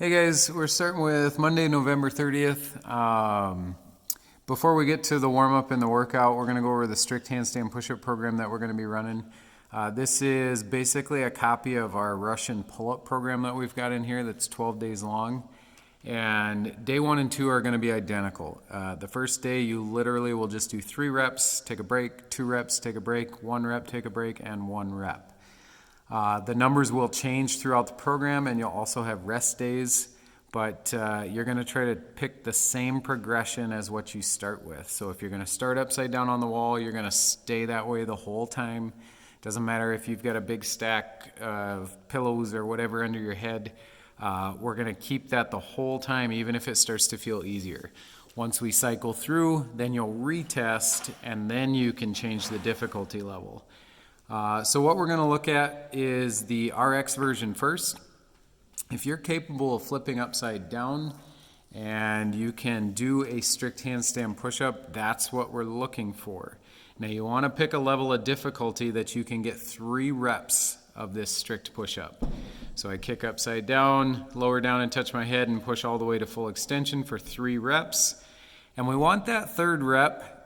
Hey guys, we're starting with Monday, November 30th. Before we get to the warm-up and the workout, we're going to go over the strict handstand push-up program that we're going to be running. This is basically a copy of our Russian pull-up program that we've got in here that's 12 days long. And day 1 and 2 are going to be identical. The first day you literally will just do 3 reps, take a break, 2 reps, take a break, 1 rep, take a break, and 1 rep. The numbers will change throughout the program, and you'll also have rest days, but you're going to try to pick the same progression as what you start with. So if you're going to start upside down on the wall, you're going to stay that way the whole time. Doesn't matter if you've got a big stack of pillows or whatever under your head. We're going to keep that the whole time, even if it starts to feel easier. Once we cycle through, then you'll retest, and then you can change the difficulty level. So what we're going to look at is the RX version first. If you're capable of flipping upside down and you can do a strict handstand push-up, that's what we're looking for. Now you want to pick a level of difficulty that you can get 3 reps of this strict push-up. So I kick upside down, lower down and touch my head and push all the way to full extension for 3 reps. And we want that 3rd rep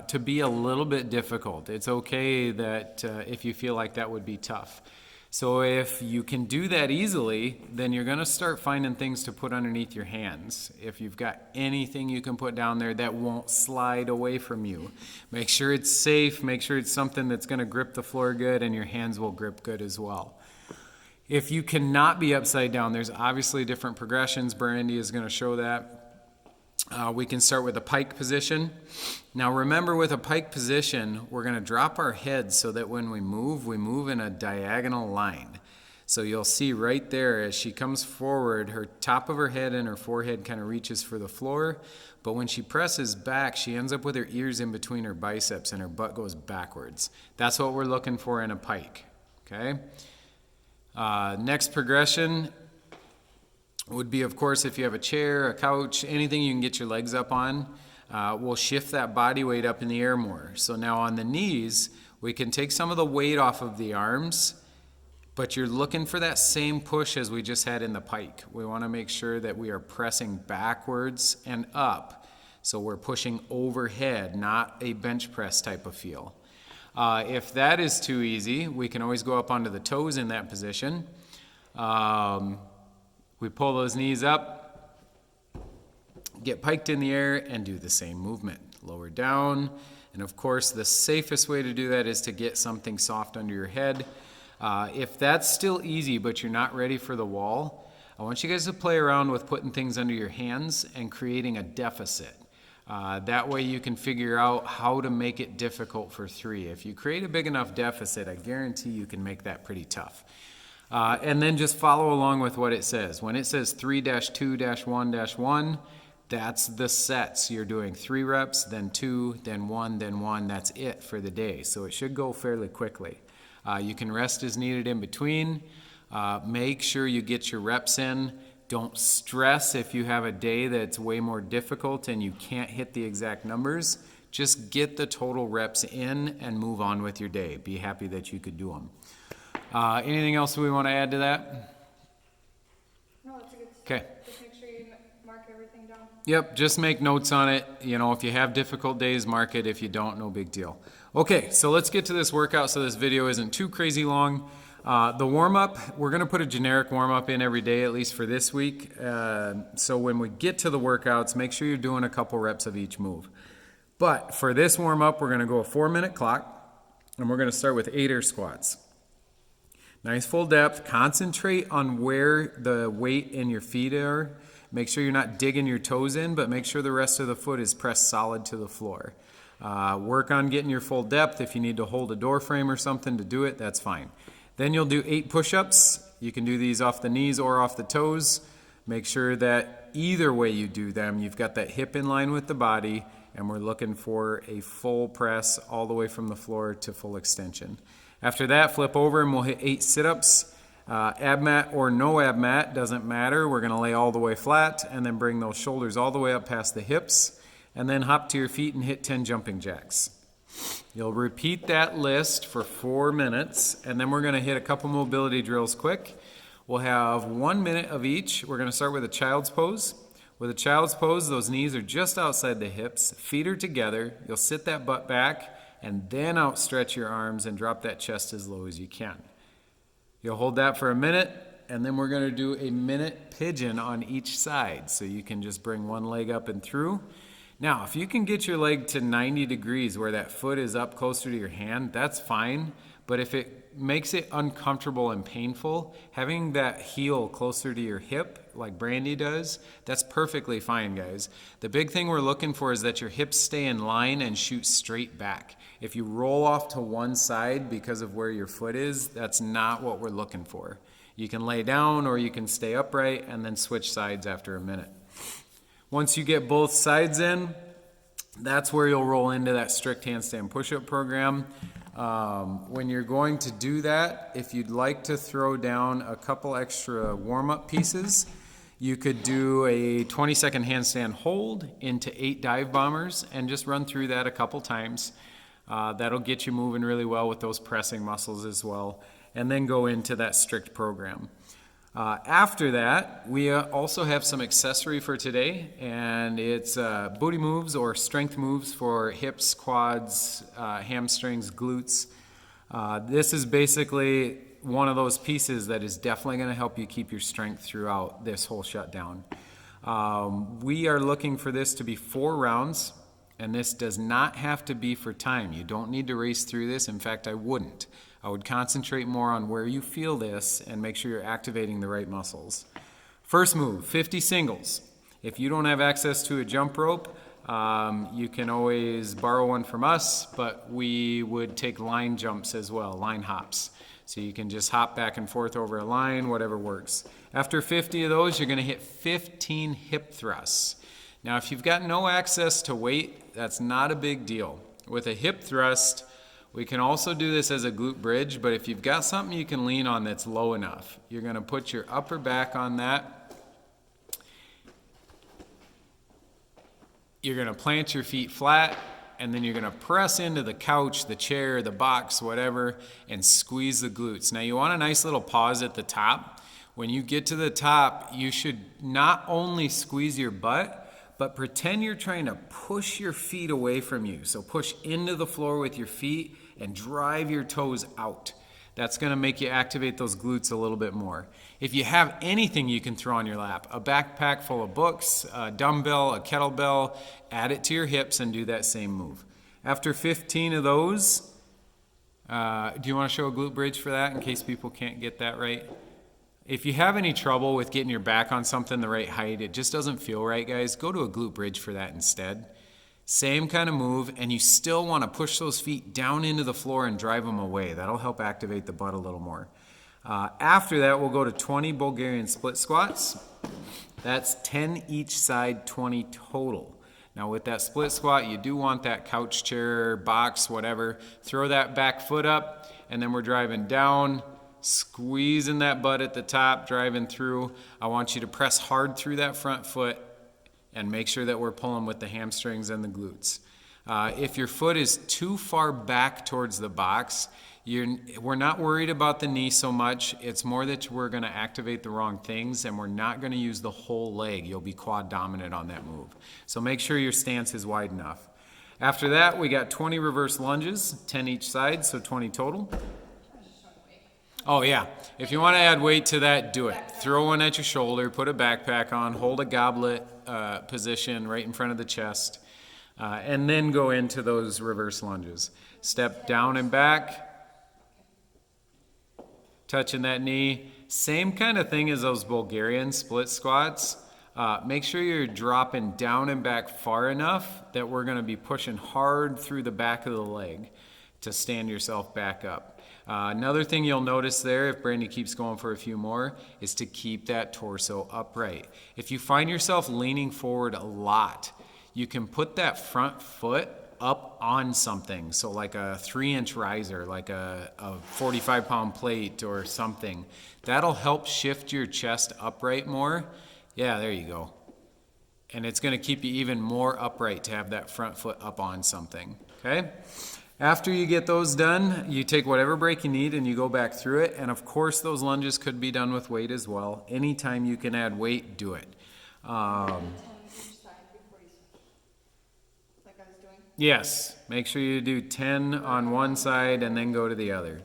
to be a little bit difficult. It's okay that if you feel like that would be tough. So if you can do that easily, then you're going to start finding things to put underneath your hands. If you've got anything you can put down there that won't slide away from you, make sure it's safe, make sure it's something that's going to grip the floor good and your hands will grip good as well. If you cannot be upside down, there's obviously different progressions. Brandy is going to show that. We can start with a pike position. Now remember, with a pike position, we're going to drop our heads so that when we move in a diagonal line. So you'll see right there as she comes forward, her top of her head and her forehead kind of reaches for the floor. But when she presses back, she ends up with her ears in between her biceps and her butt goes backwards. That's what we're looking for in a pike. Okay. Next progression would be, of course, if you have a chair, a couch, anything you can get your legs up on, we'll shift that body weight up in the air more. So now on the knees, we can take some of the weight off of the arms, but you're looking for that same push as we just had in the pike. We want to make sure that we are pressing backwards and up. So we're pushing overhead, not a bench press type of feel. If that is too easy, we can always go up onto the toes in that position. We pull those knees up, get piked in the air, and do the same movement. Lower down, and of course the safest way to do that is to get something soft under your head. If that's still easy but you're not ready for the wall, I want you guys to play around with putting things under your hands and creating a deficit. That way you can figure out how to make it difficult for 3. If you create a big enough deficit, I guarantee you can make that pretty tough. And then just follow along with what it says. When it says 3-2-1-1, that's the sets. You're doing 3 reps, then 2, then 1, then 1. That's it for the day. So it should go fairly quickly. You can rest as needed in between. Make sure you get your reps in. Don't stress if you have a day that's way more difficult and you can't hit the exact numbers. Just get the total reps in and move on with your day. Be happy that you could do them. Anything else we want to add to that? No, it's a good start. Okay. Just make sure you mark everything down. Yep, just make notes on it. You know, if you have difficult days, mark it. If you don't, no big deal. Okay, so let's get to this workout so this video isn't too crazy long. The warm-up, we're going to put a generic warm-up in every day, at least for this week. So when we get to the workouts, make sure you're doing a couple reps of each move. But for this warm-up, we're going to go a 4-minute clock, and we're going to start with 8 air squats. Nice full depth. Concentrate on where the weight in your feet are. Make sure you're not digging your toes in, but make sure the rest of the foot is pressed solid to the floor. Work on getting your full depth. If you need to hold a door frame or something to do it, that's fine. Then you'll do 8 push-ups. You can do these off the knees or off the toes. Make sure that either way you do them, you've got that hip in line with the body, and we're looking for a full press all the way from the floor to full extension. After that, flip over and we'll hit 8 sit-ups. Ab mat or no ab mat, doesn't matter. We're going to lay all the way flat and then bring those shoulders all the way up past the hips and then hop to your feet and hit 10 jumping jacks. You'll repeat that list for 4 minutes and then we're going to hit a couple mobility drills quick. We'll have 1 minute of each. We're going to start with a child's pose. With a child's pose, those knees are just outside the hips, feet are together. You'll sit that butt back and then outstretch your arms and drop that chest as low as you can. You'll hold that for a minute, and then we're going to do a minute pigeon on each side. So you can just bring one leg up and through. Now, if you can get your leg to 90 degrees where that foot is up closer to your hand, that's fine. But if it makes it uncomfortable and painful, having that heel closer to your hip, like Brandy does, that's perfectly fine, guys. The big thing we're looking for is that your hips stay in line and shoot straight back. If you roll off to one side because of where your foot is, that's not what we're looking for. You can lay down or you can stay upright and then switch sides after a minute. Once you get both sides in, that's where you'll roll into that strict handstand push-up program. When you're going to do that, if you'd like to throw down a couple extra warm-up pieces, you could do a 20-second handstand hold into 8 dive bombers and just run through that a couple times. That'll get you moving really well with those pressing muscles as well, and then go into that strict program. After that, we also have some accessory for today, and it's booty moves or strength moves for hips, quads, hamstrings, glutes. This is basically one of those pieces that is definitely going to help you keep your strength throughout this whole shutdown. We are looking for this to be 4 rounds, and this does not have to be for time. You don't need to race through this. In fact, I wouldn't. I would concentrate more on where you feel this and make sure you're activating the right muscles. First move, 50 singles. If you don't have access to a jump rope, you can always borrow one from us, but we would take line jumps as well, line hops. So you can just hop back and forth over a line, whatever works. After 50 of those, you're going to hit 15 hip thrusts. Now, if you've got no access to weight, that's not a big deal. With a hip thrust, we can also do this as a glute bridge, but if you've got something you can lean on that's low enough, you're going to put your upper back on that. You're going to plant your feet flat, and then you're going to press into the couch, the chair, the box, whatever, and squeeze the glutes. Now, you want a nice little pause at the top. When you get to the top, you should not only squeeze your butt, but pretend you're trying to push your feet away from you. So push into the floor with your feet and drive your toes out. That's going to make you activate those glutes a little bit more. If you have anything you can throw on your lap, a backpack full of books, a dumbbell, a kettlebell, add it to your hips and do that same move. After 15 of those, do you want to show a glute bridge for that in case people can't get that right? If you have any trouble with getting your back on something the right height, it just doesn't feel right, guys, go to a glute bridge for that instead. Same kind of move, and you still want to push those feet down into the floor and drive them away. That'll help activate the butt a little more. After that, we'll go to 20 Bulgarian split squats. That's 10 each side, 20 total. Now with that split squat, you do want that couch chair, box, whatever. Throw that back foot up, and then we're driving down, squeezing that butt at the top, driving through. I want you to press hard through that front foot and make sure that we're pulling with the hamstrings and the glutes. If your foot is too far back towards the box, we're not worried about the knee so much. It's more that we're going to activate the wrong things, and we're not going to use the whole leg. You'll be quad dominant on that move. So make sure your stance is wide enough. After that, we got 20 reverse lunges, 10 each side, so 20 total. Oh yeah, if you want to add weight to that, do it. Throw one at your shoulder, put a backpack on, hold a goblet position right in front of the chest, and then go into those reverse lunges. Step down and back, touching that knee. Same kind of thing as those Bulgarian split squats. Make sure you're dropping down and back far enough that we're going to be pushing hard through the back of the leg to stand yourself back up. Another thing you'll notice there, if Brandy keeps going for a few more, is to keep that torso upright. If you find yourself leaning forward a lot, you can put that front foot up on something. So like a 3-inch riser, like a 45-pound plate or something. That'll help shift your chest upright more. Yeah, there you go. And it's going to keep you even more upright to have that front foot up on something. Okay? After you get those done, you take whatever break you need and you go back through it. And of course, those lunges could be done with weight as well. Anytime you can add weight, do it. 10 each side before you switch. Like I was doing. Yes, make sure you do 10 on one side and then go to the other.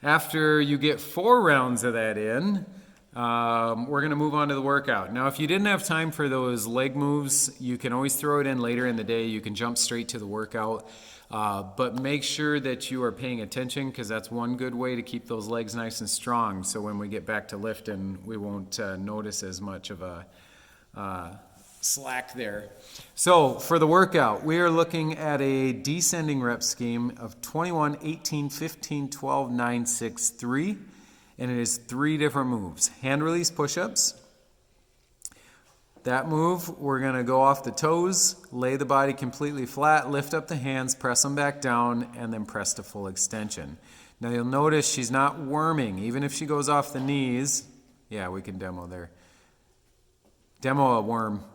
After you get 4 rounds of that in, we're going to move on to the workout. Now, if you didn't have time for those leg moves, you can always throw it in later in the day. You can jump straight to the workout. But make sure that you are paying attention, because that's one good way to keep those legs nice and strong. So when we get back to lifting, we won't notice as much of a slack there. So for the workout, we are looking at a descending rep scheme of 21, 18, 15, 12, 9, 6, 3. And it is 3 different moves. Hand release push-ups. That move, we're going to go off the toes, lay the body completely flat, lift up the hands, press them back down, and then press to full extension. Now you'll notice she's not worming. Even if she goes off the knees, yeah, we can demo there. Demo a worm.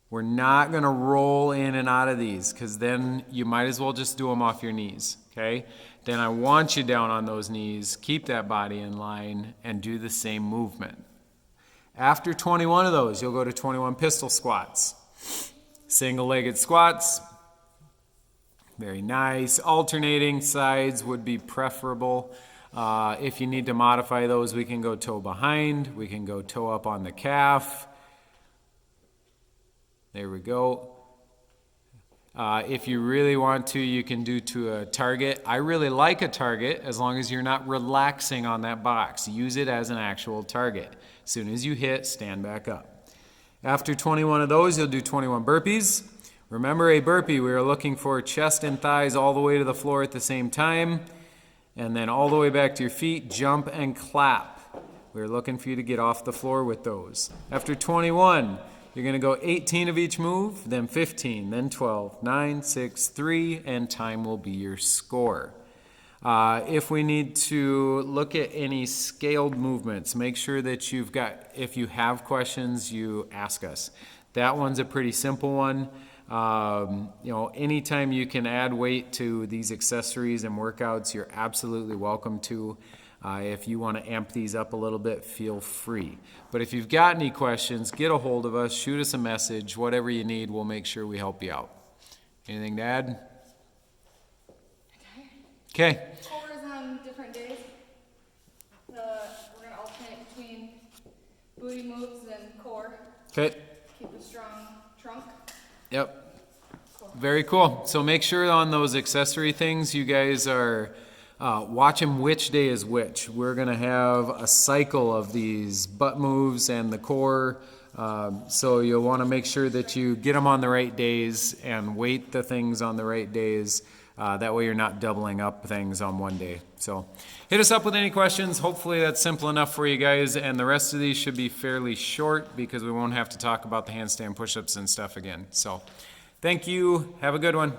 We're not going to roll in and out of these, because then you might as well just do them off your knees, okay? Then I want you down on those knees, keep that body in line, and do the same movement. After 21 of those, you'll go to 21 pistol squats. Single-legged squats. Very nice. Alternating sides would be preferable. If you need to modify those, we can go toe behind. We can go toe up on the calf. There we go. If you really want to, you can do to a target. I really like a target as long as you're not relaxing on that box. Use it as an actual target. As soon as you hit, stand back up. After 21 of those, you'll do 21 burpees. Remember, a burpee, we are looking for chest and thighs all the way to the floor at the same time, and then all the way back to your feet, jump and clap. We're looking for you to get off the floor with those. After 21, you're going to go 18 of each move, then 15, then 12, 9, 6, 3, and time will be your score. If we need to look at any scaled movements, make sure that if you have questions, you ask us. That one's a pretty simple one. Anytime you can add weight to these accessories and workouts, you're absolutely welcome to. If you want to amp these up a little bit, feel free. But if you've got any questions, get a hold of us, shoot us a message, whatever you need, we'll make sure we help you out. Anything to add? Okay. Core is on different days. We're going to alternate between booty moves and core. Okay. Keep a strong trunk. Yep. Very cool. So make sure on those accessory things you guys are watching which day is which. We're going to have a cycle of these butt moves and the core. So you'll want to make sure that you get them on the right days and weight the things on the right days. That way you're not doubling up things on one day. So hit us up with any questions. Hopefully that's simple enough for you guys. And the rest of these should be fairly short because we won't have to talk about the handstand push-ups and stuff again. So thank you. Have a good one.